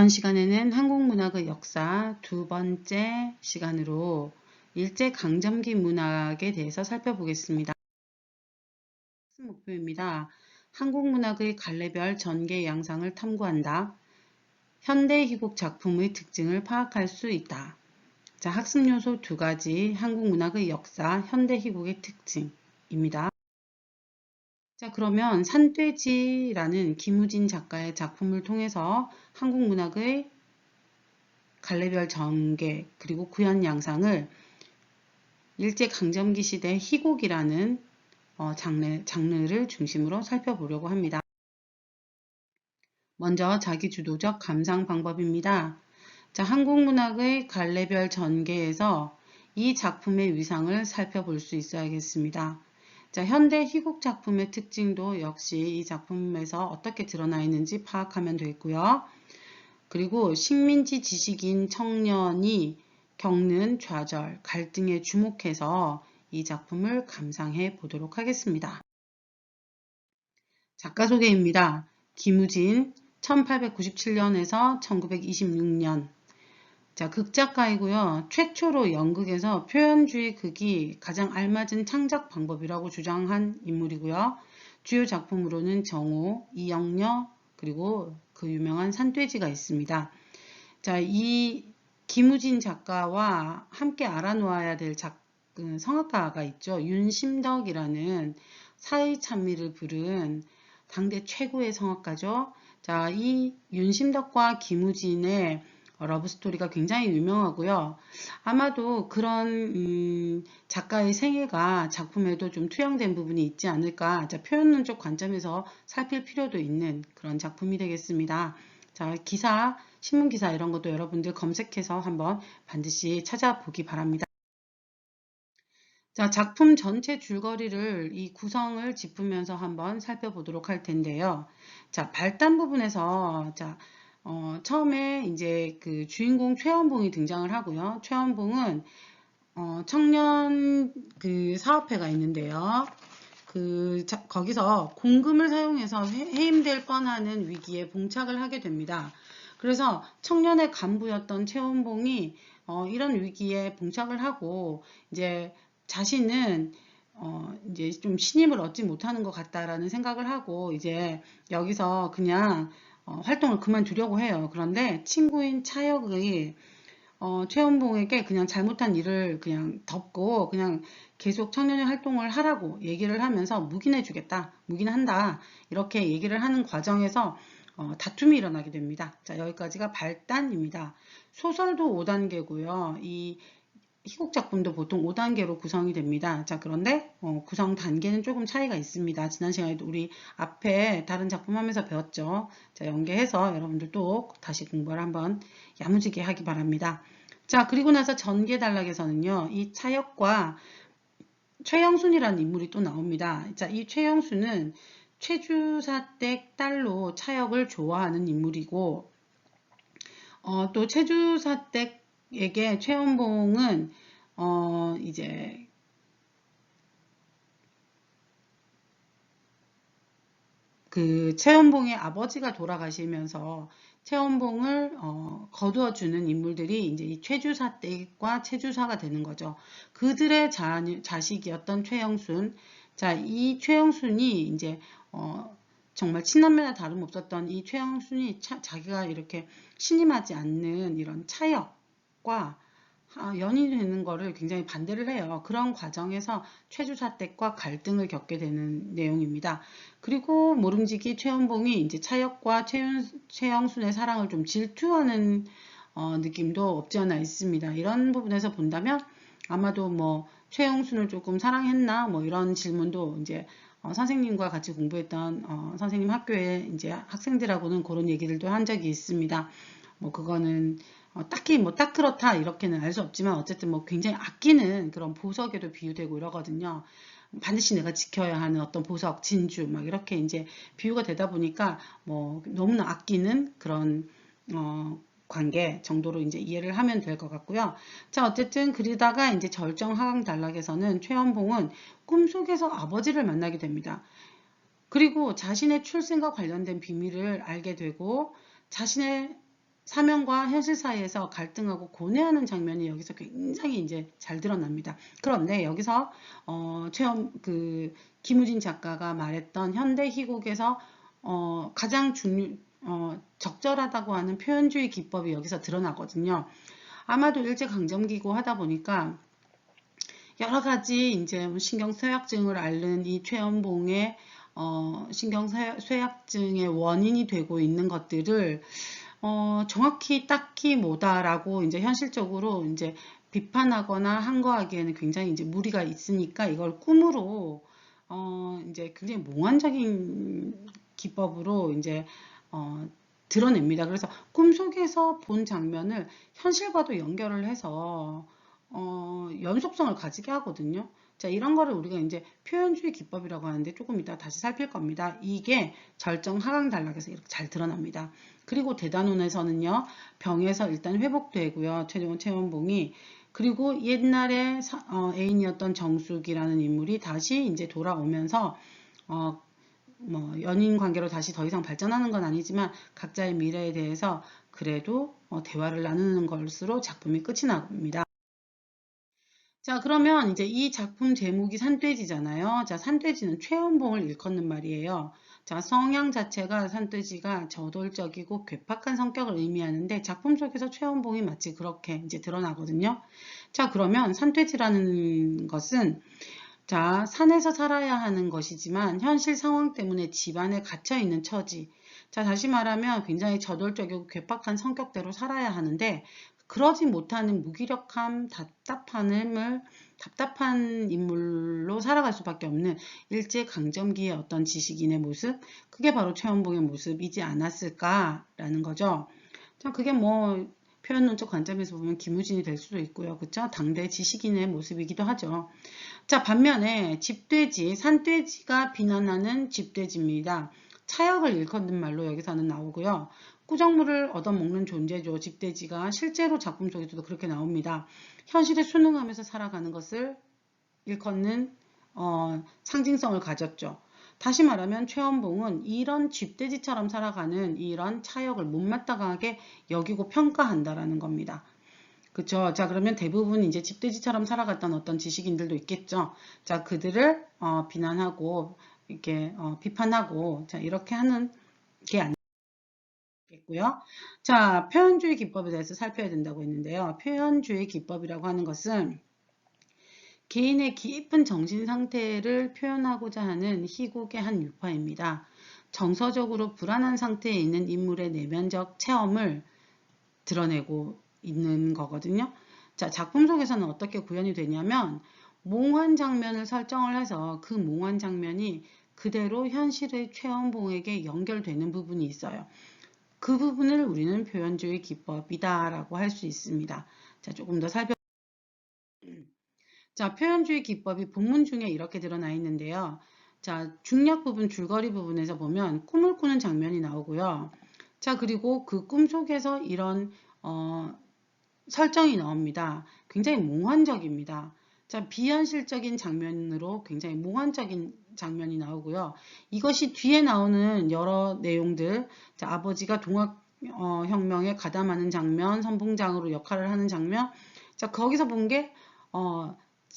이번 시간에는 한국문학의 역사 두 번째 시간으로 일제강점기 문학에 대해서 살펴보겠습니다. 학습 목표입니다. 한국문학의 갈래별 전개 양상을 탐구한다. 현대 희곡 작품의 특징을 파악할 수 있다. 자, 학습 요소 두 가지, 한국문학의 역사, 현대 희곡의 특징입니다. 자, 그러면 산돼지라는 김우진 작가의 작품을 통해서 한국문학의 갈래별 전개 그리고 구현 양상을 일제강점기 시대 희곡이라는 장르를 중심으로 살펴보려고 합니다. 먼저 자기주도적 감상 방법입니다. 자, 한국문학의 갈래별 전개에서 이 작품의 위상을 살펴볼 수 있어야겠습니다. 자, 현대 희곡 작품의 특징도 역시 이 작품에서 어떻게 드러나 있는지 파악하면 되고요. 그리고 식민지 지식인 청년이 겪는 좌절, 갈등에 주목해서 이 작품을 감상해 보도록 하겠습니다. 작가 소개입니다. 김우진, 1897년에서 1926년. 자, 극작가이고요. 최초로 연극에서 표현주의 극이 가장 알맞은 창작 방법이라고 주장한 인물이고요. 주요 작품으로는 정오, 이영녀, 그리고 그 유명한 산돼지가 있습니다. 자, 이 김우진 작가와 함께 알아놓아야 될 성악가가 있죠. 윤심덕이라는 사의찬미를 부른 당대 최고의 성악가죠. 자, 이 윤심덕과 김우진의 러브스토리가 굉장히 유명하고요. 아마도 그런 작가의 생애가 작품에도 좀 투영된 부분이 있지 않을까. 자, 표현론적 관점에서 살필 필요도 있는 그런 작품이 되겠습니다. 자, 기사, 신문기사 이런 것도 여러분들 검색해서 한번 반드시 찾아보기 바랍니다. 자, 작품 전체 줄거리를 이 구성을 짚으면서 한번 살펴보도록 할 텐데요. 자, 발단 부분에서 처음에 이제 그 주인공 최원봉이 등장을 하고요. 최원봉은 청년 그 사업회가 있는데요. 거기서 공금을 사용해서 해임될 뻔하는 위기에 봉착을 하게 됩니다. 그래서 청년의 간부였던 최원봉이 이런 위기에 봉착을 하고 이제 자신은 이제 좀 신임을 얻지 못하는 것 같다라는 생각을 하고 이제 여기서 그냥 활동을 그만두려고 해요. 그런데 친구인 차역의 최원봉에게 그냥 잘못한 일을 그냥 덮고 그냥 계속 청년의 활동을 하라고 얘기를 하면서 묵인해주겠다, 묵인한다 이렇게 얘기를 하는 과정에서 다툼이 일어나게 됩니다. 자, 여기까지가 발단입니다. 소설도 5단계고요. 이 희곡 작품도 보통 5단계로 구성이 됩니다. 자, 그런데 구성 단계는 조금 차이가 있습니다. 지난 시간에도 우리 앞에 다른 작품 하면서 배웠죠. 자, 연계해서 여러분들도 다시 공부를 한번 야무지게 하기 바랍니다. 자, 그리고 나서 전개단락에서는요, 이 차역과 최영순이라는 인물이 또 나옵니다. 자, 이 최영순은 최주사댁 딸로 차역을 좋아하는 인물이고, 또 최주사댁에게 최원봉은 이제 그 최원봉의 아버지가 돌아가시면서 최원봉을 거두어주는 인물들이 이제 이 최주사댁과 최주사가 되는 거죠. 그들의 자식이었던 최영순. 자, 이 최영순이 이제 정말 친남매나 다름없었던 이 최영순이 자기가 이렇게 신임하지 않는 이런 차역과 연인이 되는 거를 굉장히 반대를 해요. 그런 과정에서 최주사댁과 갈등을 겪게 되는 내용입니다. 그리고 모름지기 최원봉이 이제 차역과 최영순의 사랑을 좀 질투하는 느낌도 없지 않아 있습니다. 이런 부분에서 본다면 아마도 뭐 최영순을 조금 사랑했나 뭐 이런 질문도 이제 선생님과 같이 공부했던 선생님 학교에 이제 학생들하고는 그런 얘기들도 한 적이 있습니다. 뭐 그거는 딱히 뭐 딱 그렇다 이렇게는 알 수 없지만 어쨌든 뭐 굉장히 아끼는 그런 보석에도 비유되고 이러거든요. 반드시 내가 지켜야 하는 어떤 보석, 진주 막 이렇게 이제 비유가 되다 보니까 뭐 너무나 아끼는 그런 관계 정도로 이제 이해를 하면 될 것 같고요. 자, 어쨌든 그러다가 이제 절정 하강 단락에서는 최원봉은 꿈속에서 아버지를 만나게 됩니다. 그리고 자신의 출생과 관련된 비밀을 알게 되고 자신의 사명과 현실 사이에서 갈등하고 고뇌하는 장면이 여기서 굉장히 이제 잘 드러납니다. 그런데 여기서 김우진 작가가 말했던 현대 희곡에서 가장 적절하다고 하는 표현주의 기법이 여기서 드러나거든요. 아마도 일제강점기고 하다 보니까 여러 가지 이제 신경쇠약증을 앓는 이 최연봉의 신경쇠약증의 원인이 되고 있는 것들을 정확히 딱히 뭐다라고 이제 현실적으로 이제 비판하거나 항거하기에는 굉장히 이제 무리가 있으니까 이걸 꿈으로 이제 굉장히 몽환적인 기법으로 이제 드러냅니다. 그래서 꿈속에서 본 장면을 현실과도 연결을 해서 연속성을 가지게 하거든요. 자, 이런 거를 우리가 이제 표현주의 기법이라고 하는데 조금 이따 다시 살필 겁니다. 이게 절정 하강 단락에서 이렇게 잘 드러납니다. 그리고 대단원에서는요, 병에서 일단 회복되고요, 최종원 최원봉이. 그리고 옛날에 애인이었던 정숙이라는 인물이 다시 이제 돌아오면서 뭐 연인 관계로 다시 더 이상 발전하는 건 아니지만 각자의 미래에 대해서 그래도 대화를 나누는 것으로 작품이 끝이 납니다. 자, 그러면 이제 이 작품 제목이 산돼지잖아요. 자, 산돼지는 최연봉을 일컫는 말이에요. 자, 성향 자체가 산돼지가 저돌적이고 괴팍한 성격을 의미하는데 작품 속에서 최연봉이 마치 그렇게 이제 드러나거든요. 자, 그러면 산돼지라는 것은 자, 산에서 살아야 하는 것이지만 현실 상황 때문에 집안에 갇혀 있는 처지. 자, 다시 말하면 굉장히 저돌적이고 괴팍한 성격대로 살아야 하는데 그러지 못하는 무기력함, 답답한 인물로 살아갈 수밖에 없는 일제강점기의 어떤 지식인의 모습, 그게 바로 최연봉의 모습이지 않았을까라는 거죠. 자, 그게 뭐 표현론적 관점에서 보면 김우진이 될 수도 있고요. 그쵸? 당대 지식인의 모습이기도 하죠. 자, 반면에 집돼지, 산돼지가 비난하는 집돼지입니다. 차역을 일컫는 말로 여기서는 나오고요. 꾸정물을 얻어먹는 존재죠. 집돼지가 실제로 작품 속에서도 그렇게 나옵니다. 현실에 순응하면서 살아가는 것을 일컫는 상징성을 가졌죠. 다시 말하면 최연봉은 이런 집돼지처럼 살아가는 이런 차역을 못마땅하게 여기고 평가한다라는 겁니다. 그쵸. 자, 그러면 대부분 이제 집돼지처럼 살아갔던 어떤 지식인들도 있겠죠. 자, 그들을 비난하고 이렇게 비판하고 자, 이렇게 하는 게 아니겠고요. 자, 표현주의 기법에 대해서 살펴야 된다고 했는데요. 표현주의 기법이라고 하는 것은 개인의 깊은 정신 상태를 표현하고자 하는 희곡의 한 유파입니다. 정서적으로 불안한 상태에 있는 인물의 내면적 체험을 드러내고 있는 거거든요. 자, 작품 속에서는 어떻게 구현이 되냐면 몽환 장면을 설정을 해서 그 몽환 장면이 그대로 현실의 최연봉에게 연결되는 부분이 있어요. 그 부분을 우리는 표현주의 기법이다라고 할 수 있습니다. 자, 조금 더 자, 표현주의 기법이 본문 중에 이렇게 드러나 있는데요. 자, 중략 부분, 줄거리 부분에서 보면 꿈을 꾸는 장면이 나오고요. 자, 그리고 그 꿈 속에서 이런 설정이 나옵니다. 굉장히 몽환적입니다. 자, 비현실적인 장면으로 굉장히 몽환적인 장면이 나오고요. 이것이 뒤에 나오는 여러 내용들, 자, 아버지가 동학혁명에 가담하는 장면, 선봉장으로 역할을 하는 장면, 자, 거기서 본 게,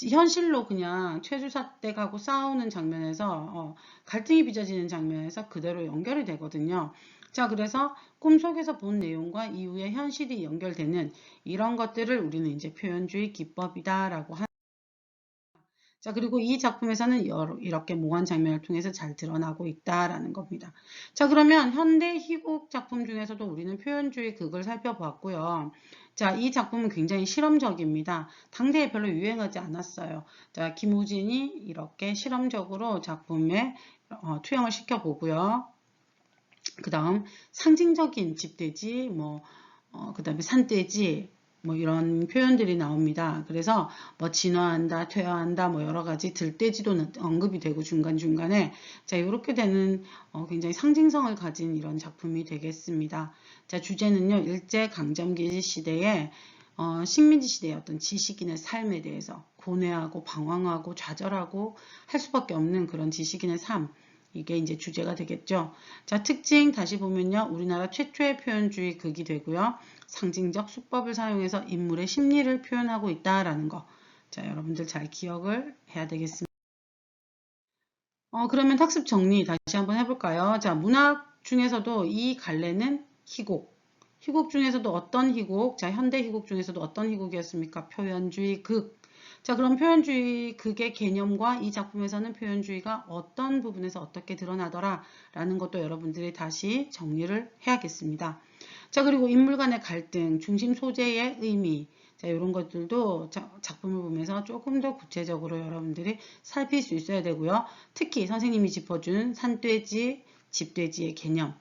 현실로 그냥 최주사 댁하고 싸우는 장면에서, 갈등이 빚어지는 장면에서 그대로 연결이 되거든요. 자, 그래서 꿈속에서 본 내용과 이후의 현실이 연결되는 이런 것들을 우리는 이제 표현주의 기법이다라고 하는. 자, 그리고 이 작품에서는 이렇게 몽환 장면을 통해서 잘 드러나고 있다라는 겁니다. 자, 그러면 현대 희곡 작품 중에서도 우리는 표현주의 극을 살펴보았고요. 자, 이 작품은 굉장히 실험적입니다. 당대에 별로 유행하지 않았어요. 자, 김우진이 이렇게 실험적으로 작품에 투영을 시켜보고요. 그 다음 상징적인 집돼지, 그 다음에 산돼지, 뭐 이런 표현들이 나옵니다. 그래서 뭐 진화한다, 퇴화한다, 뭐 여러 가지 들돼지도 언급이 되고 중간중간에 자, 이렇게 되는 굉장히 상징성을 가진 이런 작품이 되겠습니다. 자, 주제는요, 일제강점기 시대에 식민지 시대의 어떤 지식인의 삶에 대해서 고뇌하고 방황하고 좌절하고 할 수밖에 없는 그런 지식인의 삶, 이게 이제 주제가 되겠죠. 자, 특징 다시 보면요. 우리나라 최초의 표현주의 극이 되고요. 상징적 수법을 사용해서 인물의 심리를 표현하고 있다라는 거. 자, 여러분들 잘 기억을 해야 되겠습니다. 그러면 학습 정리 다시 한번 해볼까요? 자, 문학 중에서도 이 갈래는 희곡. 희곡 중에서도 어떤 희곡? 자, 현대 희곡 중에서도 어떤 희곡이었습니까? 표현주의 극. 자, 그럼 표현주의 극의 개념과 이 작품에서는 표현주의가 어떤 부분에서 어떻게 드러나더라 라는 것도 여러분들이 다시 정리를 해야겠습니다. 자, 그리고 인물 간의 갈등, 중심 소재의 의미, 자, 이런 것들도 작품을 보면서 조금 더 구체적으로 여러분들이 살필 수 있어야 되고요. 특히 선생님이 짚어준 산돼지, 집돼지의 개념.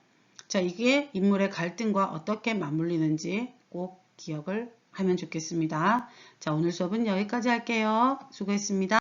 자, 이게 인물의 갈등과 어떻게 맞물리는지 꼭 기억을 하면 좋겠습니다. 자, 오늘 수업은 여기까지 할게요. 수고했습니다.